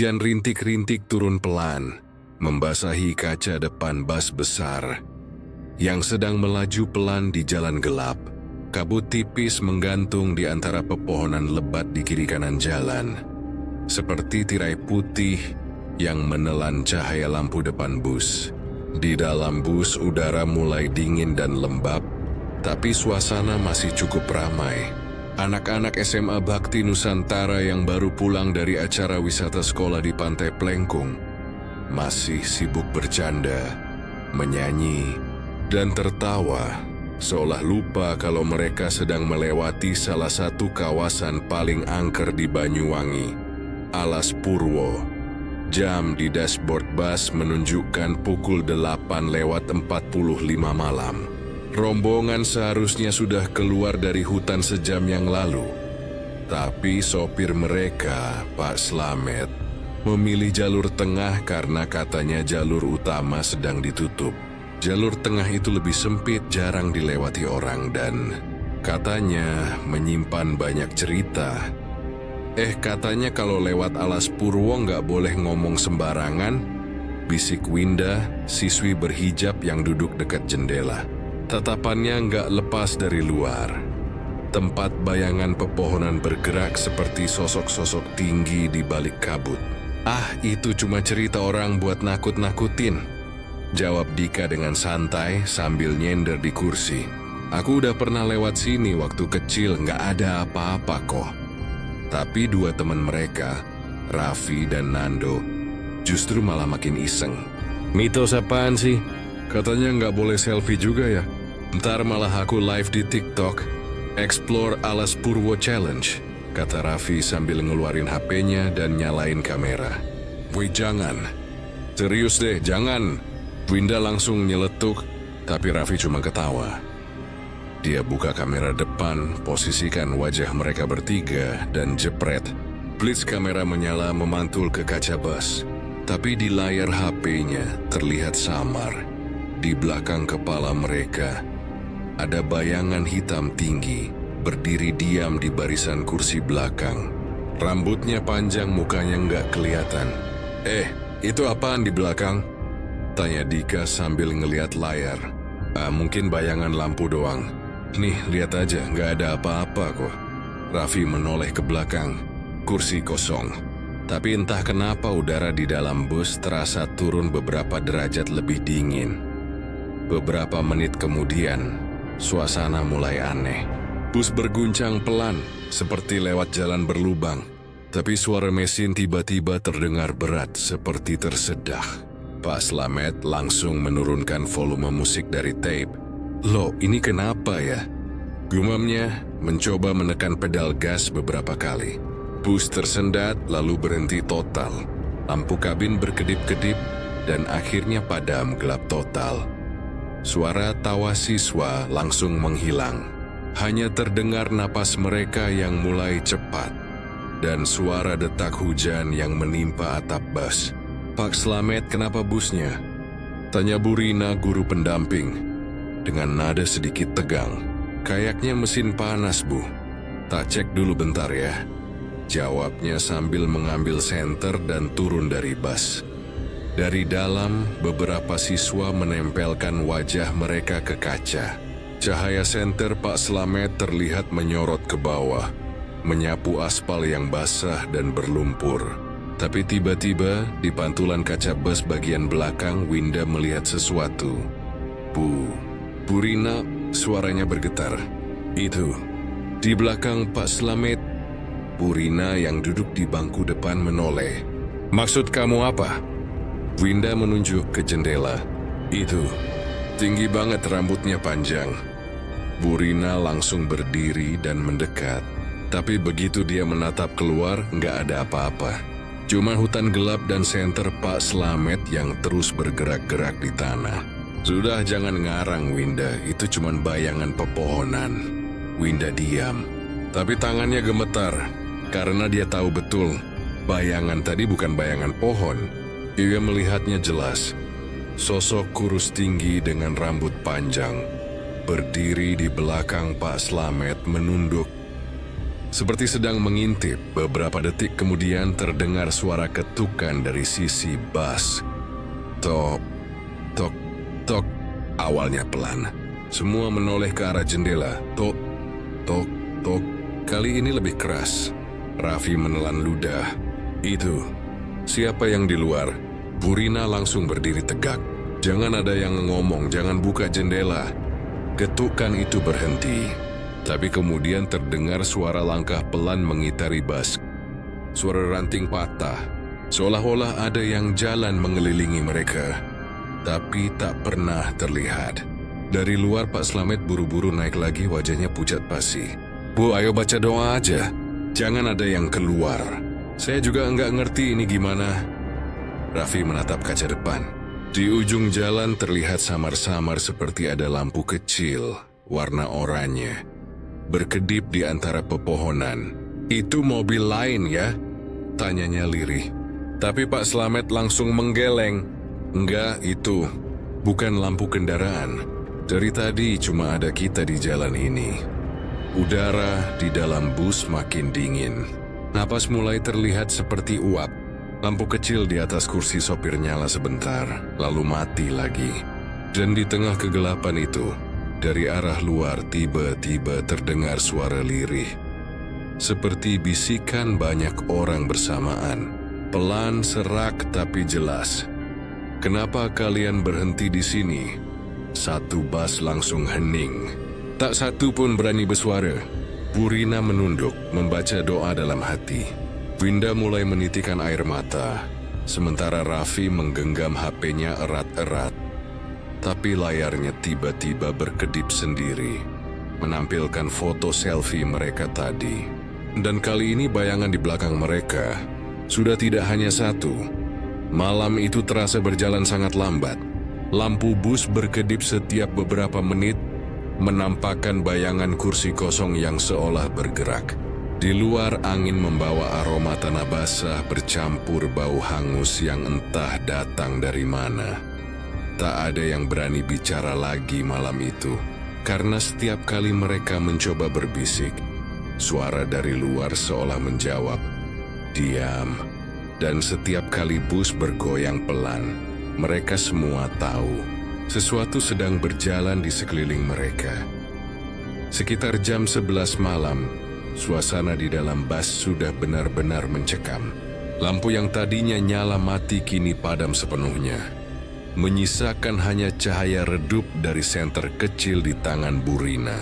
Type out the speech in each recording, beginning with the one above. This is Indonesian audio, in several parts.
Hujan rintik-rintik turun pelan, membasahi kaca depan bus besar yang sedang melaju pelan di jalan gelap. Kabut tipis menggantung di antara pepohonan lebat di kiri kanan jalan, seperti tirai putih yang menelan cahaya lampu depan bus. Di dalam bus udara mulai dingin dan lembab, tapi suasana masih cukup ramai. Anak-anak SMA Bakti Nusantara yang baru pulang dari acara wisata sekolah di Pantai Plengkung masih sibuk bercanda, menyanyi, dan tertawa, seolah lupa kalau mereka sedang melewati salah satu kawasan paling angker di Banyuwangi, Alas Purwo. Jam di dashboard bus menunjukkan pukul 8:45 malam. Rombongan seharusnya sudah keluar dari hutan sejam yang lalu. Tapi sopir mereka, Pak Slamet, memilih jalur tengah karena katanya jalur utama sedang ditutup. Jalur tengah itu lebih sempit, jarang dilewati orang, dan katanya menyimpan banyak cerita. Katanya kalau lewat Alas Purwo nggak boleh ngomong sembarangan, bisik Winda, siswi berhijab yang duduk dekat jendela. Tatapannya nggak lepas dari luar. Tempat bayangan pepohonan bergerak seperti sosok-sosok tinggi di balik kabut. Itu cuma cerita orang buat nakut-nakutin, jawab Dika dengan santai sambil nyender di kursi. Aku udah pernah lewat sini waktu kecil, nggak ada apa-apa kok. Tapi dua teman mereka, Raffi dan Nando, justru malah makin iseng. Mitos apaan sih? Katanya nggak boleh selfie juga ya? Ntar malah aku live di TikTok, Explore Alas Purwo Challenge, kata Raffi sambil ngeluarin HP-nya dan nyalain kamera. Wih jangan, serius deh jangan. Winda langsung nyeletuk, tapi Raffi cuma ketawa. Dia buka kamera depan, posisikan wajah mereka bertiga, dan jepret. Blitz kamera menyala memantul ke kaca bus, tapi di layar HP-nya terlihat samar. Di belakang kepala mereka, ada bayangan hitam tinggi, berdiri diam di barisan kursi belakang. Rambutnya panjang, mukanya nggak kelihatan. Itu apaan di belakang? Tanya Dika sambil ngeliat layar. Mungkin bayangan lampu doang. Nih, lihat aja, nggak ada apa-apa kok. Raffi menoleh ke belakang, kursi kosong. Tapi entah kenapa udara di dalam bus terasa turun beberapa derajat lebih dingin. Beberapa menit kemudian, suasana mulai aneh. Bus berguncang pelan, seperti lewat jalan berlubang. Tapi suara mesin tiba-tiba terdengar berat, seperti tersedah. Pak Slamet langsung menurunkan volume musik dari tape. Loh, ini kenapa ya? Gumamnya mencoba menekan pedal gas beberapa kali. Bus tersendat lalu berhenti total. Lampu kabin berkedip-kedip dan akhirnya padam gelap total. Suara tawa siswa langsung menghilang. Hanya terdengar napas mereka yang mulai cepat dan suara detak hujan yang menimpa atap bus. Pak Slamet, kenapa busnya? Tanya Bu Rina, guru pendamping, dengan nada sedikit tegang. Kayaknya mesin panas, Bu. Tak cek dulu bentar ya. Jawabnya sambil mengambil senter dan turun dari bus. Dari dalam, beberapa siswa menempelkan wajah mereka ke kaca. Cahaya senter Pak Slamet terlihat menyorot ke bawah, menyapu aspal yang basah dan berlumpur. Tapi tiba-tiba, di pantulan kaca bus bagian belakang, Winda melihat sesuatu. Bu Rina, suaranya bergetar. Itu, di belakang Pak Slamet. Bu Rina yang duduk di bangku depan menoleh. Maksud kamu apa? Winda menunjuk ke jendela. Itu, tinggi banget, rambutnya panjang. Bu Rina langsung berdiri dan mendekat. Tapi begitu dia menatap keluar, nggak ada apa-apa. Cuma hutan gelap dan senter Pak Slamet yang terus bergerak-gerak di tanah. Sudah, jangan ngarang, Winda. Itu cuma bayangan pepohonan. Winda diam. Tapi tangannya gemetar, karena dia tahu betul, bayangan tadi bukan bayangan pohon. Ia melihatnya jelas. Sosok kurus tinggi dengan rambut panjang, berdiri di belakang Pak Slamet menunduk. Seperti sedang mengintip, beberapa detik kemudian terdengar suara ketukan dari sisi bus. Tok, tok, tok. Awalnya pelan. Semua menoleh ke arah jendela. Tok, tok, tok. Kali ini lebih keras. Raffi menelan ludah. Itu. Siapa yang di luar? Burina langsung berdiri tegak. Jangan ada yang ngomong, jangan buka jendela. Ketukan itu berhenti. Tapi kemudian terdengar suara langkah pelan mengitari bus. Suara ranting patah. Seolah-olah ada yang jalan mengelilingi mereka. Tapi tak pernah terlihat. Dari luar Pak Slamet buru-buru naik lagi, wajahnya pucat pasi. Bu, ayo baca doa aja. Jangan ada yang keluar. Saya juga enggak ngerti ini gimana. Raffi menatap kaca depan. Di ujung jalan terlihat samar-samar seperti ada lampu kecil, warna oranye, berkedip di antara pepohonan. Itu mobil lain ya? Tanyanya lirih. Tapi Pak Slamet langsung menggeleng. Enggak, itu bukan lampu kendaraan. Dari tadi cuma ada kita di jalan ini. Udara di dalam bus makin dingin. Napas mulai terlihat seperti uap. Lampu kecil di atas kursi sopir nyala sebentar, lalu mati lagi. Dan di tengah kegelapan itu, dari arah luar tiba-tiba terdengar suara lirih. Seperti bisikan banyak orang bersamaan. Pelan, serak, tapi jelas. Kenapa kalian berhenti di sini? Satu bus langsung hening. Tak satu pun berani bersuara. Burina menunduk, membaca doa dalam hati. Winda mulai menitikkan air mata, sementara Raffi menggenggam HP-nya erat-erat. Tapi layarnya tiba-tiba berkedip sendiri, menampilkan foto selfie mereka tadi. Dan kali ini bayangan di belakang mereka sudah tidak hanya satu. Malam itu terasa berjalan sangat lambat. Lampu bus berkedip setiap beberapa menit, menampakkan bayangan kursi kosong yang seolah bergerak. Di luar angin membawa aroma tanah basah bercampur bau hangus yang entah datang dari mana. Tak ada yang berani bicara lagi malam itu, karena setiap kali mereka mencoba berbisik, suara dari luar seolah menjawab, "Diam." Dan setiap kali bus bergoyang pelan, mereka semua tahu sesuatu sedang berjalan di sekeliling mereka. Sekitar jam 11 malam, suasana di dalam bus sudah benar-benar mencekam. Lampu yang tadinya nyala mati kini padam sepenuhnya, menyisakan hanya cahaya redup dari senter kecil di tangan Burina.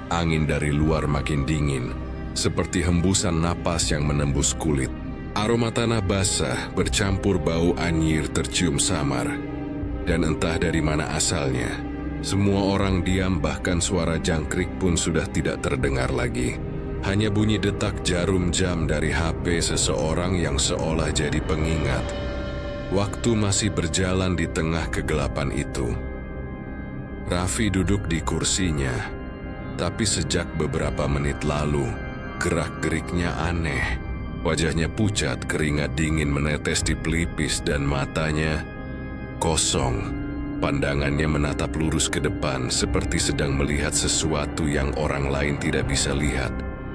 Angin dari luar makin dingin, seperti hembusan napas yang menembus kulit. Aroma tanah basah bercampur bau anyir tercium samar. Dan entah dari mana asalnya, semua orang diam, bahkan suara jangkrik pun sudah tidak terdengar lagi. Hanya bunyi detak jarum jam dari HP seseorang yang seolah jadi pengingat. Waktu masih berjalan di tengah kegelapan itu. Raffi duduk di kursinya, tapi sejak beberapa menit lalu, gerak-geriknya aneh. Wajahnya pucat, keringat dingin menetes di pelipis dan matanya kosong. Pandangannya menatap lurus ke depan seperti sedang melihat sesuatu yang orang lain tidak bisa lihat.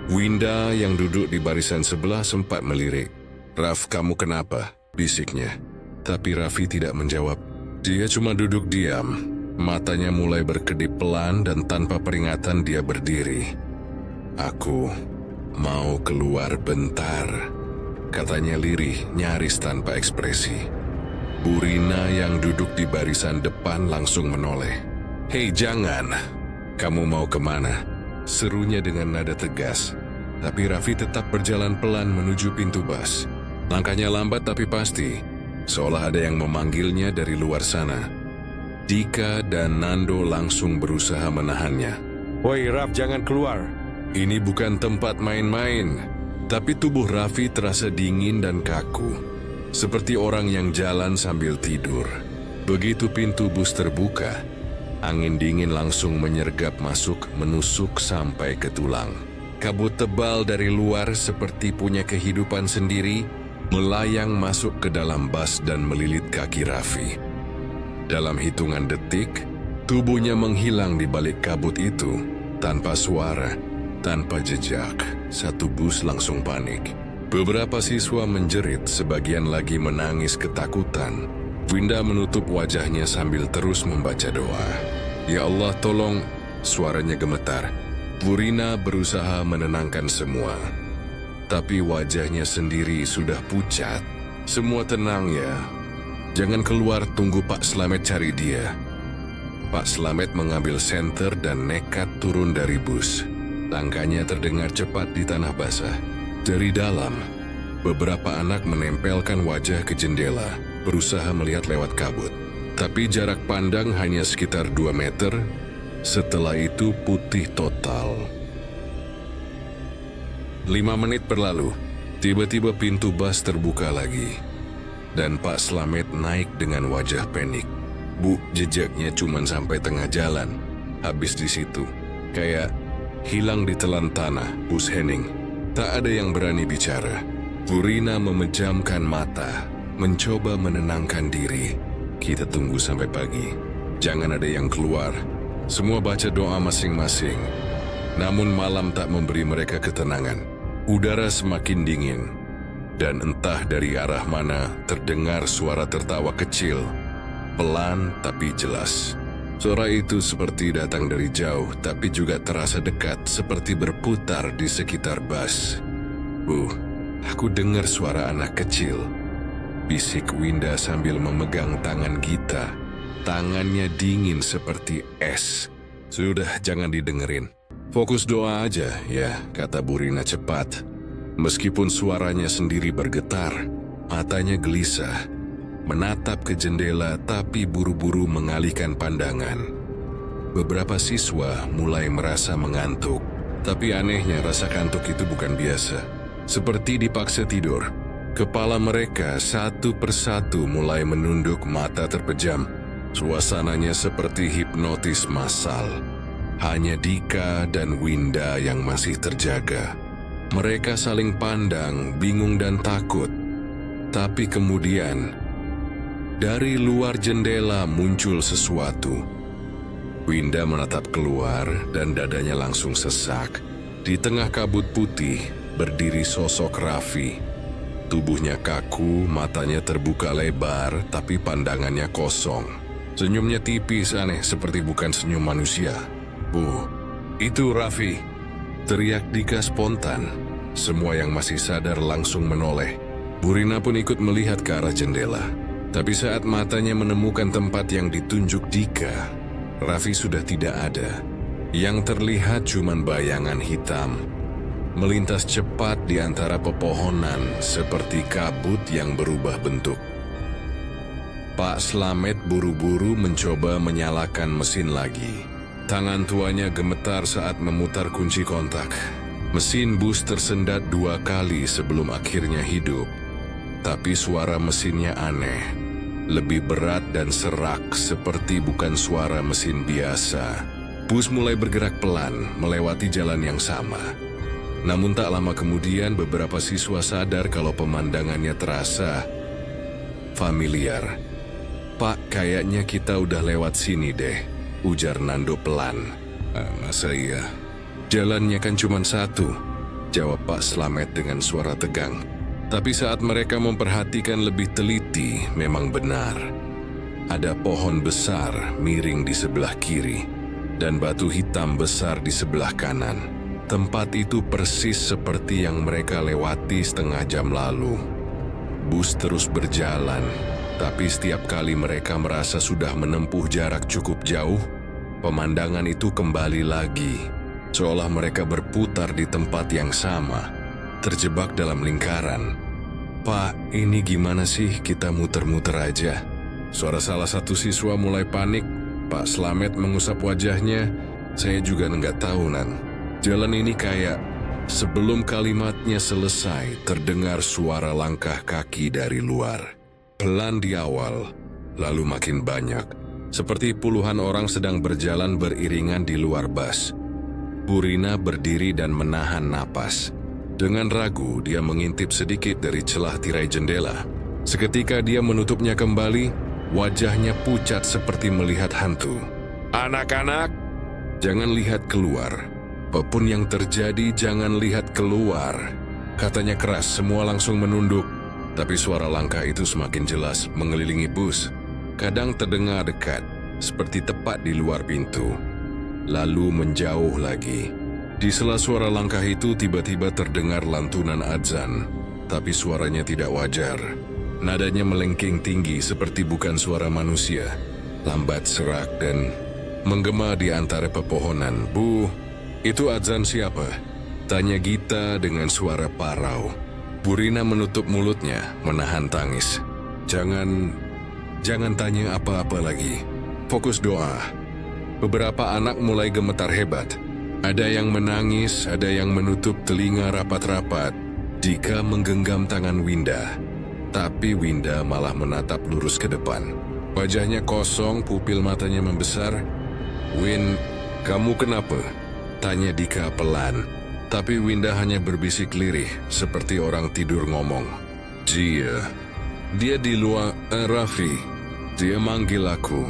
Winda yang duduk di barisan sebelah sempat melirik. "Raf, kamu kenapa?" bisiknya. Tapi Raffi tidak menjawab. Dia cuma duduk diam. Matanya mulai berkedip pelan dan tanpa peringatan dia berdiri. "Aku mau keluar bentar," katanya lirih, nyaris tanpa ekspresi. Burina yang duduk di barisan depan langsung menoleh. "Hei, jangan. Kamu mau kemana?" serunya dengan nada tegas. Tapi Raffi tetap berjalan pelan menuju pintu bus. Langkahnya lambat tapi pasti, seolah ada yang memanggilnya dari luar sana. Dika dan Nando langsung berusaha menahannya. "Woi Raff, jangan keluar. Ini bukan tempat main-main." Tapi tubuh Raffi terasa dingin dan kaku, seperti orang yang jalan sambil tidur. Begitu pintu bus terbuka, angin dingin langsung menyergap masuk, menusuk sampai ke tulang. Kabut tebal dari luar seperti punya kehidupan sendiri, melayang masuk ke dalam bus dan melilit kaki Raffi. Dalam hitungan detik, tubuhnya menghilang di balik kabut itu, tanpa suara, tanpa jejak. satu bus langsung panik. Beberapa siswa menjerit, sebagian lagi menangis ketakutan. Winda menutup wajahnya sambil terus membaca doa. Ya Allah, tolong. Suaranya gemetar. Burina berusaha menenangkan semua. Tapi wajahnya sendiri sudah pucat. Semua tenang ya. Jangan keluar, tunggu Pak Slamet cari dia. Pak Slamet mengambil senter dan nekat turun dari bus. Langkahnya terdengar cepat di tanah basah. Dari dalam, beberapa anak menempelkan wajah ke jendela, berusaha melihat lewat kabut. Tapi jarak pandang hanya sekitar 2 meter, setelah itu putih total. 5 menit berlalu, tiba-tiba pintu bus terbuka lagi. Dan Pak Slamet naik dengan wajah panik. Bu, jejaknya cuma sampai tengah jalan. Habis di situ, kayak hilang ditelan tanah, Bus Henning. Tak ada yang berani bicara. Burina memejamkan mata, mencoba menenangkan diri. Kita tunggu sampai pagi. Jangan ada yang keluar. Semua baca doa masing-masing. Namun malam tak memberi mereka ketenangan. Udara semakin dingin. Dan entah dari arah mana terdengar suara tertawa kecil. Pelan tapi jelas. Suara itu seperti datang dari jauh, tapi juga terasa dekat, seperti berputar di sekitar bus. Bu, aku dengar suara anak kecil. Bisik Winda sambil memegang tangan Gita. Tangannya dingin seperti es. Sudah, jangan didengerin. Fokus doa aja, ya, kata Burina cepat. Meskipun suaranya sendiri bergetar, matanya gelisah. Menatap ke jendela tapi buru-buru mengalihkan pandangan. Beberapa siswa mulai merasa mengantuk. Tapi anehnya rasa kantuk itu bukan biasa. Seperti dipaksa tidur. Kepala mereka satu persatu mulai menunduk, mata terpejam. Suasananya seperti hipnotis massal. Hanya Dika dan Winda yang masih terjaga. Mereka saling pandang, bingung dan takut. Tapi kemudian dari luar jendela muncul sesuatu. Winda menatap keluar dan dadanya langsung sesak. Di tengah kabut putih berdiri sosok Raffi. Tubuhnya kaku, matanya terbuka lebar, tapi pandangannya kosong. Senyumnya tipis, aneh, seperti bukan senyum manusia. Bu, itu Raffi, teriak Dika spontan. Semua yang masih sadar langsung menoleh. Burina pun ikut melihat ke arah jendela. Tapi saat matanya menemukan tempat yang ditunjuk Dika, Raffi sudah tidak ada. Yang terlihat cuma bayangan hitam, melintas cepat di antara pepohonan seperti kabut yang berubah bentuk. Pak Slamet buru-buru mencoba menyalakan mesin lagi. Tangan tuanya gemetar saat memutar kunci kontak. Mesin bus tersendat 2 kali sebelum akhirnya hidup. Tapi suara mesinnya aneh. Lebih berat dan serak, seperti bukan suara mesin biasa. Bus mulai bergerak pelan, melewati jalan yang sama. Namun tak lama kemudian beberapa siswa sadar kalau pemandangannya terasa familiar. Pak, kayaknya kita udah lewat sini deh, ujar Nando pelan. Masa iya? Jalannya kan cuma satu, jawab Pak Slamet dengan suara tegang. Tapi saat mereka memperhatikan lebih teliti, memang benar. Ada pohon besar miring di sebelah kiri, dan batu hitam besar di sebelah kanan. Tempat itu persis seperti yang mereka lewati setengah jam lalu. Bus terus berjalan, tapi setiap kali mereka merasa sudah menempuh jarak cukup jauh, pemandangan itu kembali lagi. Seolah mereka berputar di tempat yang sama, terjebak dalam lingkaran. Pak, ini gimana sih, kita muter-muter aja? Suara salah satu siswa mulai panik. Pak Slamet mengusap wajahnya. Saya juga nggak tahu, Nan. Jalan ini kayak... Sebelum kalimatnya selesai, terdengar suara langkah kaki dari luar. Pelan di awal, lalu makin banyak. Seperti puluhan orang sedang berjalan beriringan di luar bus. Burina berdiri dan menahan napas. Dengan ragu, dia mengintip sedikit dari celah tirai jendela. Seketika dia menutupnya kembali, wajahnya pucat seperti melihat hantu. Anak-anak, jangan lihat keluar. Apapun yang terjadi, jangan lihat keluar. Katanya keras, semua langsung menunduk. Tapi suara langkah itu semakin jelas mengelilingi bus. Kadang terdengar dekat, seperti tepat di luar pintu. Lalu menjauh lagi. Di sela suara langkah itu tiba-tiba terdengar lantunan adzan. Tapi suaranya tidak wajar. Nadanya melengking tinggi seperti bukan suara manusia. Lambat serak dan menggema di antara pepohonan. "Bu, itu adzan siapa?" tanya Gita dengan suara parau. Burina menutup mulutnya, menahan tangis. Jangan tanya apa-apa lagi. Fokus doa." Beberapa anak mulai gemetar hebat. Ada yang menangis, ada yang menutup telinga rapat-rapat. Dika menggenggam tangan Winda. Tapi Winda malah menatap lurus ke depan. Wajahnya kosong, pupil matanya membesar. "Win, kamu kenapa?" tanya Dika pelan. Tapi Winda hanya berbisik lirih, seperti orang tidur ngomong. Dia di luar, Raffi. Dia manggil aku."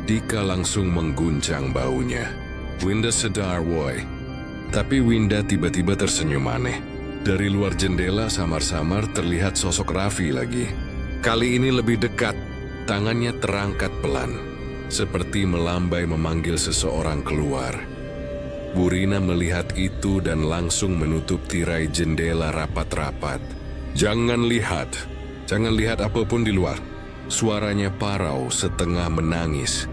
Dika langsung mengguncang baunya. Winda sedar, woy. Tapi Winda tiba-tiba tersenyum aneh. Dari luar jendela samar-samar terlihat sosok Raffi lagi. Kali ini lebih dekat, tangannya terangkat pelan. Seperti melambai memanggil seseorang keluar. Burina melihat itu dan langsung menutup tirai jendela rapat-rapat. Jangan lihat apapun di luar." Suaranya parau setengah menangis.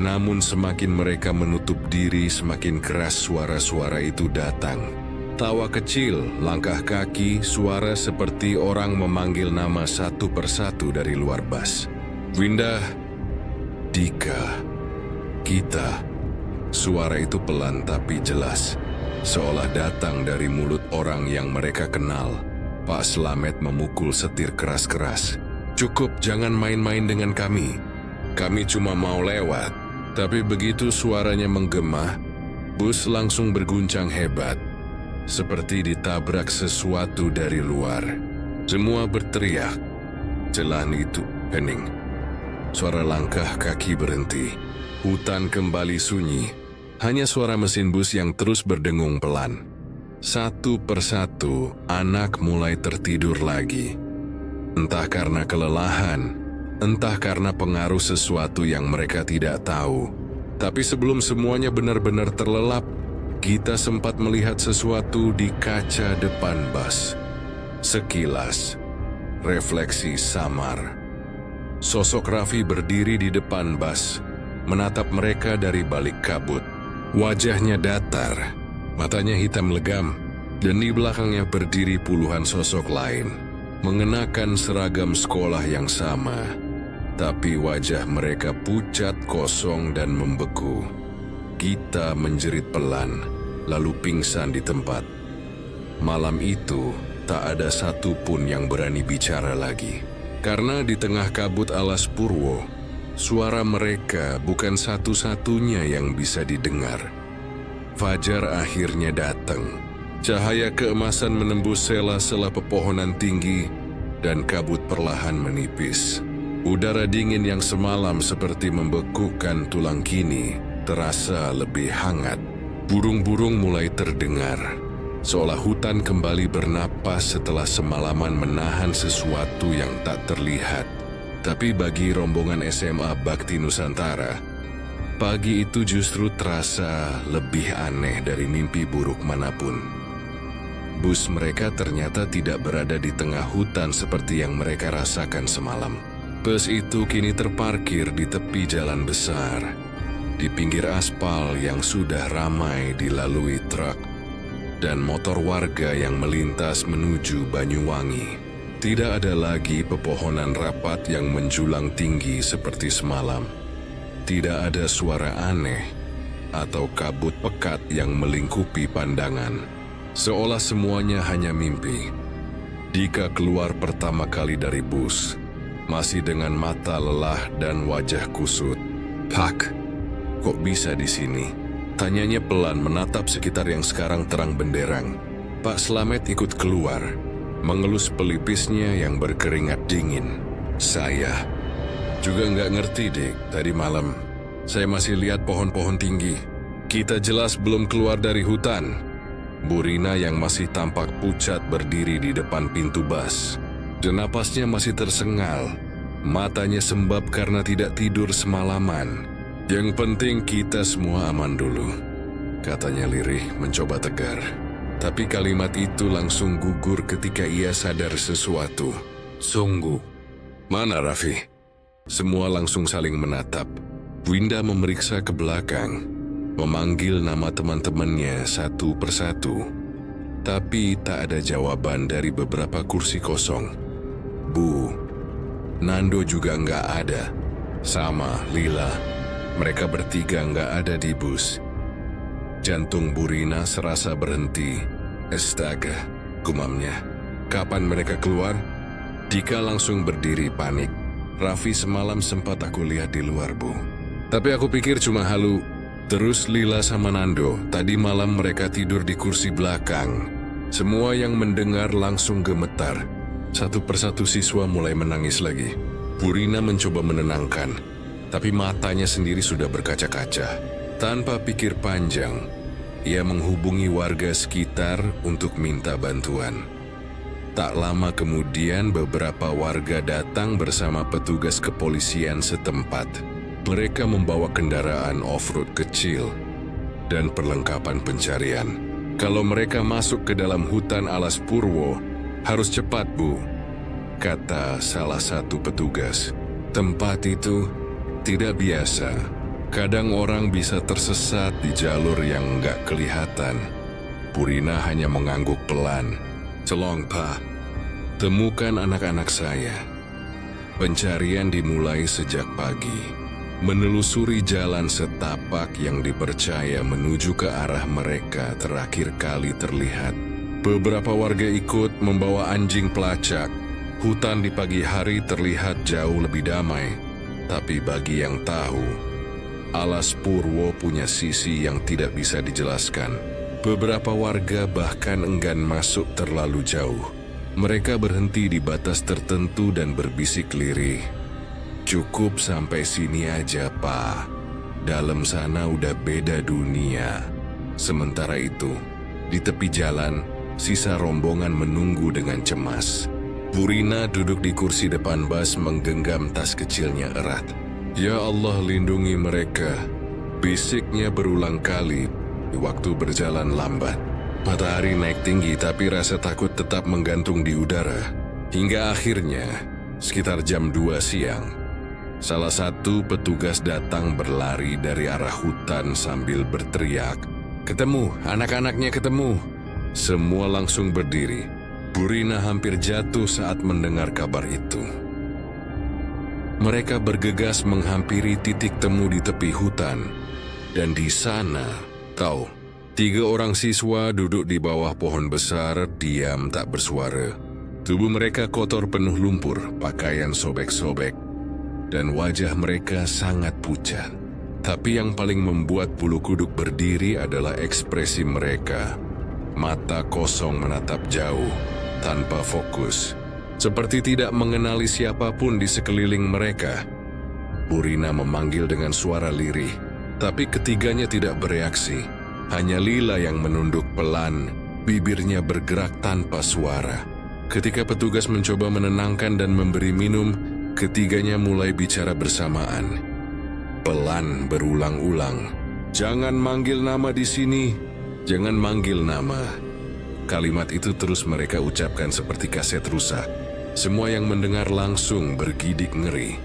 Namun semakin mereka menutup diri, semakin keras suara-suara itu datang. Tawa kecil, langkah kaki, suara seperti orang memanggil nama satu persatu dari luar bas. "Winda, Dika, Gita." Suara itu pelan tapi jelas, seolah datang dari mulut orang yang mereka kenal. Pak Slamet memukul setir keras-keras. "Cukup, jangan main-main dengan kami. Kami cuma mau lewat." Tapi begitu suaranya menggema, bus langsung berguncang hebat. Seperti ditabrak sesuatu dari luar. Semua berteriak. Jalan itu hening. Suara langkah kaki berhenti. Hutan kembali sunyi. Hanya suara mesin bus yang terus berdengung pelan. Satu persatu, anak mulai tertidur lagi. Entah karena kelelahan, entah karena pengaruh sesuatu yang mereka tidak tahu. Tapi sebelum semuanya benar-benar terlelap, Gita sempat melihat sesuatu di kaca depan bus. Sekilas, refleksi samar. Sosok Raffi berdiri di depan bus, menatap mereka dari balik kabut. Wajahnya datar, matanya hitam legam, dan di belakangnya berdiri puluhan sosok lain, mengenakan seragam sekolah yang sama. Tapi wajah mereka pucat, kosong, dan membeku. Gita menjerit pelan, lalu pingsan di tempat. Malam itu, tak ada satupun yang berani bicara lagi. Karena di tengah kabut alas Purwo, suara mereka bukan satu-satunya yang bisa didengar. Fajar akhirnya datang. Cahaya keemasan menembus sela-sela pepohonan tinggi dan kabut perlahan menipis. Udara dingin yang semalam seperti membekukan tulang kini terasa lebih hangat. Burung-burung mulai terdengar, seolah hutan kembali bernapas setelah semalaman menahan sesuatu yang tak terlihat. Tapi bagi rombongan SMA Bakti Nusantara, pagi itu justru terasa lebih aneh dari mimpi buruk manapun. Bus mereka ternyata tidak berada di tengah hutan seperti yang mereka rasakan semalam. Bus itu kini terparkir di tepi jalan besar, di pinggir aspal yang sudah ramai dilalui truk dan motor warga yang melintas menuju Banyuwangi. Tidak ada lagi pepohonan rapat yang menjulang tinggi seperti semalam. Tidak ada suara aneh atau kabut pekat yang melingkupi pandangan. Seolah semuanya hanya mimpi. Dika keluar pertama kali dari bus, masih dengan mata lelah dan wajah kusut. "Pak, kok bisa di sini?" tanyanya pelan menatap sekitar yang sekarang terang benderang. Pak Slamet ikut keluar, mengelus pelipisnya yang berkeringat dingin. "Saya juga nggak ngerti, Dik. Tadi malam, saya masih lihat pohon-pohon tinggi. Kita jelas belum keluar dari hutan. Bu Rina yang masih tampak pucat berdiri di depan pintu bus. Dan napasnya masih tersengal. Matanya sembab karena tidak tidur semalaman. Yang penting kita semua aman dulu, katanya lirih mencoba tegar. Tapi kalimat itu langsung gugur ketika ia sadar sesuatu. Sungguh. Mana Raffi? Semua langsung saling menatap. Winda memeriksa ke belakang, memanggil nama teman-temannya satu persatu. Tapi tak ada jawaban dari beberapa kursi kosong. Bu, Nando juga nggak ada. Sama Lila, mereka bertiga nggak ada di bus. Jantung Bu Rina serasa berhenti. Astaga, gumamnya. Kapan mereka keluar? Dika langsung berdiri panik. Raffi semalam sempat aku lihat di luar, Bu. Tapi aku pikir cuma halu. Terus Lila sama Nando, tadi malam mereka tidur di kursi belakang. Semua yang mendengar langsung gemetar. Satu persatu siswa mulai menangis lagi. Bu Rina mencoba menenangkan, tapi matanya sendiri sudah berkaca-kaca. Tanpa pikir panjang, ia menghubungi warga sekitar untuk minta bantuan. Tak lama kemudian beberapa warga datang bersama petugas kepolisian setempat. Mereka membawa kendaraan off-road kecil dan perlengkapan pencarian. Kalau mereka masuk ke dalam hutan alas Purwo, harus cepat, Bu, kata salah satu petugas. Tempat itu tidak biasa. Kadang orang bisa tersesat di jalur yang nggak kelihatan. Purina hanya mengangguk pelan. Tolong, Pak, temukan anak-anak saya. Pencarian dimulai sejak pagi. Menelusuri jalan setapak yang dipercaya menuju ke arah mereka terakhir kali terlihat. Beberapa warga ikut membawa anjing pelacak. Hutan di pagi hari terlihat jauh lebih damai. Tapi bagi yang tahu, alas Purwo punya sisi yang tidak bisa dijelaskan. Beberapa warga bahkan enggan masuk terlalu jauh. Mereka berhenti di batas tertentu dan berbisik lirih. Cukup sampai sini aja, Pak. Dalam sana udah beda dunia. Sementara itu, di tepi jalan, sisa rombongan menunggu dengan cemas. Bu Rina duduk di kursi depan bus menggenggam tas kecilnya erat. Ya Allah, lindungi mereka. Bisiknya berulang kali di waktu berjalan lambat. Matahari naik tinggi tapi rasa takut tetap menggantung di udara. Hingga akhirnya, sekitar jam 2 siang, salah satu petugas datang berlari dari arah hutan sambil berteriak, "Ketemu, anak-anaknya ketemu!" Semua langsung berdiri. Bu Rina hampir jatuh saat mendengar kabar itu. Mereka bergegas menghampiri titik temu di tepi hutan. Dan di sana, tahu, 3 orang siswa duduk di bawah pohon besar, diam tak bersuara. Tubuh mereka kotor penuh lumpur, pakaian sobek-sobek, dan wajah mereka sangat pucat. Tapi yang paling membuat bulu kuduk berdiri adalah ekspresi mereka. Mata kosong menatap jauh, tanpa fokus. Seperti tidak mengenali siapapun di sekeliling mereka. Bu Rina memanggil dengan suara lirih, tapi ketiganya tidak bereaksi. Hanya Lila yang menunduk pelan, bibirnya bergerak tanpa suara. Ketika petugas mencoba menenangkan dan memberi minum, ketiganya mulai bicara bersamaan. Pelan berulang-ulang. "Jangan manggil nama di sini. Jangan manggil nama." Kalimat itu terus mereka ucapkan seperti kaset rusak. Semua yang mendengar langsung bergidik ngeri.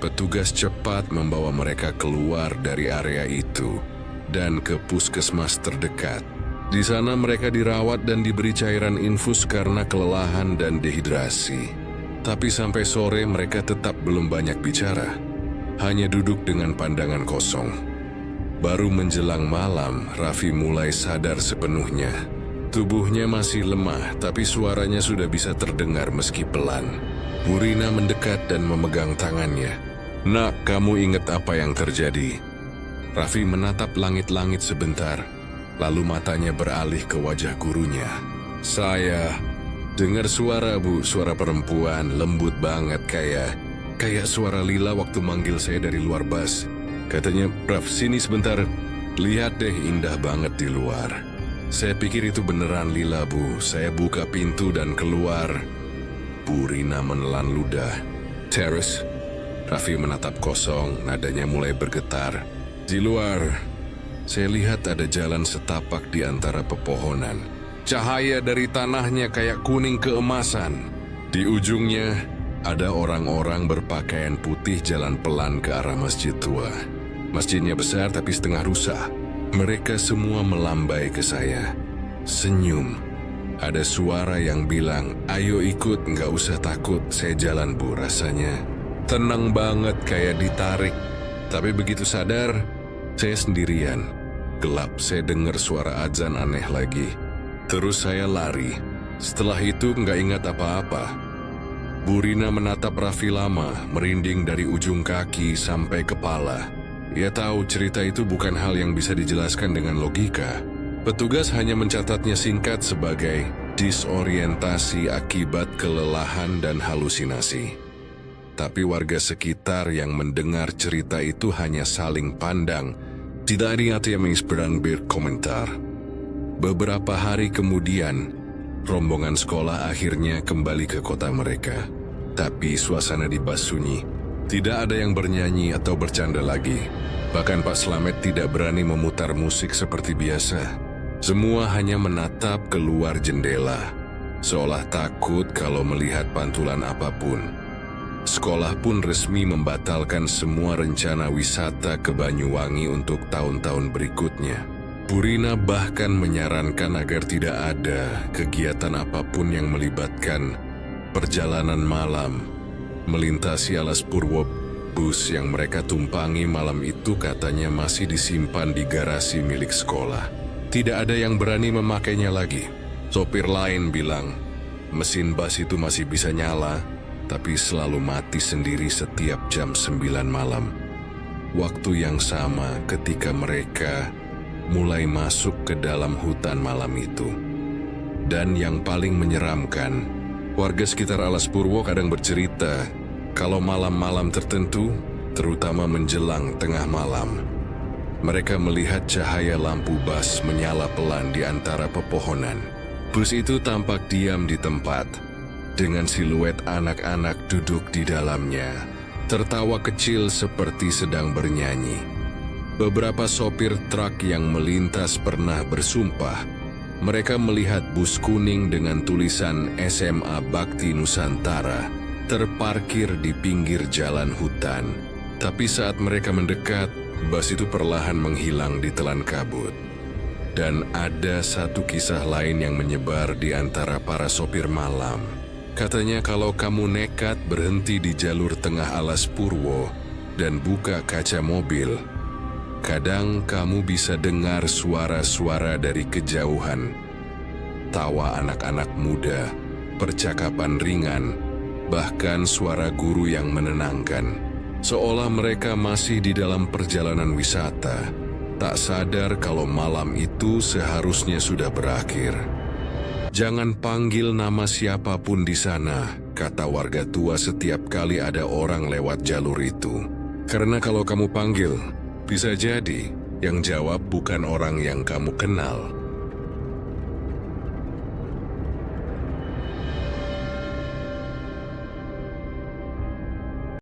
Petugas cepat membawa mereka keluar dari area itu dan ke puskesmas terdekat. Di sana mereka dirawat dan diberi cairan infus karena kelelahan dan dehidrasi. Tapi sampai sore mereka tetap belum banyak bicara. Hanya duduk dengan pandangan kosong. Baru menjelang malam, Raffi mulai sadar sepenuhnya. Tubuhnya masih lemah, tapi suaranya sudah bisa terdengar meski pelan. Bu Rina mendekat dan memegang tangannya. "Nak, kamu ingat apa yang terjadi?" Raffi menatap langit-langit sebentar, lalu matanya beralih ke wajah gurunya. "Saya dengar suara, Bu, suara perempuan, lembut banget kayak suara Lila waktu manggil saya dari luar bus. Katanya, 'Raf, sini sebentar.' Lihat deh, indah banget di luar. Saya pikir itu beneran lila, Bu. Saya buka pintu dan keluar. Bu Rina menelan ludah. Terus, Raffi menatap kosong, nadanya mulai bergetar. Di luar, saya lihat ada jalan setapak di antara pepohonan. Cahaya dari tanahnya kayak kuning keemasan. Di ujungnya, ada orang-orang berpakaian putih jalan pelan ke arah masjid tua. Masjidnya besar tapi setengah rusak. Mereka semua melambai ke saya. Senyum. Ada suara yang bilang, ayo ikut, nggak usah takut, saya jalan, Bu. Rasanya tenang banget, kayak ditarik. Tapi begitu sadar, saya sendirian. Gelap, saya dengar suara azan aneh lagi. Terus saya lari. Setelah itu nggak ingat apa-apa. Bu Rina menatap Raffi lama, merinding dari ujung kaki sampai kepala. Ia tahu cerita itu bukan hal yang bisa dijelaskan dengan logika. Petugas hanya mencatatnya singkat sebagai disorientasi akibat kelelahan dan halusinasi. Tapi warga sekitar yang mendengar cerita itu hanya saling pandang. Tidak ada yang berkomentar. Beberapa hari kemudian, rombongan sekolah akhirnya kembali ke kota mereka. Tapi suasana di bas sunyi. Tidak ada yang bernyanyi atau bercanda lagi. Bahkan Pak Slamet tidak berani memutar musik seperti biasa. Semua hanya menatap keluar jendela, seolah takut kalau melihat pantulan apapun. Sekolah pun resmi membatalkan semua rencana wisata ke Banyuwangi untuk tahun-tahun berikutnya. Bu Rina bahkan menyarankan agar tidak ada kegiatan apapun yang melibatkan perjalanan malam melintasi Alas Purwo. Bus yang mereka tumpangi malam itu katanya masih disimpan di garasi milik sekolah. Tidak ada yang berani memakainya lagi. Sopir lain bilang, mesin bus itu masih bisa nyala, tapi selalu mati sendiri setiap jam 9 malam. Waktu yang sama ketika mereka mulai masuk ke dalam hutan malam itu. Dan yang paling menyeramkan, warga sekitar Alas Purwo kadang bercerita kalau malam-malam tertentu, terutama menjelang tengah malam, mereka melihat cahaya lampu bus menyala pelan di antara pepohonan. Bus itu tampak diam di tempat, dengan siluet anak-anak duduk di dalamnya, tertawa kecil seperti sedang bernyanyi. Beberapa sopir truk yang melintas pernah bersumpah, mereka melihat bus kuning dengan tulisan SMA Bakti Nusantara terparkir di pinggir jalan hutan. Tapi saat mereka mendekat, bus itu perlahan menghilang di telan kabut. Dan ada satu kisah lain yang menyebar di antara para sopir malam. Katanya kalau kamu nekat berhenti di jalur tengah Alas Purwo dan buka kaca mobil, kadang kamu bisa dengar suara-suara dari kejauhan. Tawa anak-anak muda, percakapan ringan, bahkan suara guru yang menenangkan. Seolah mereka masih di dalam perjalanan wisata, tak sadar kalau malam itu seharusnya sudah berakhir. Jangan panggil nama siapapun di sana, kata warga tua setiap kali ada orang lewat jalur itu. Karena kalau kamu panggil, bisa jadi yang jawab bukan orang yang kamu kenal.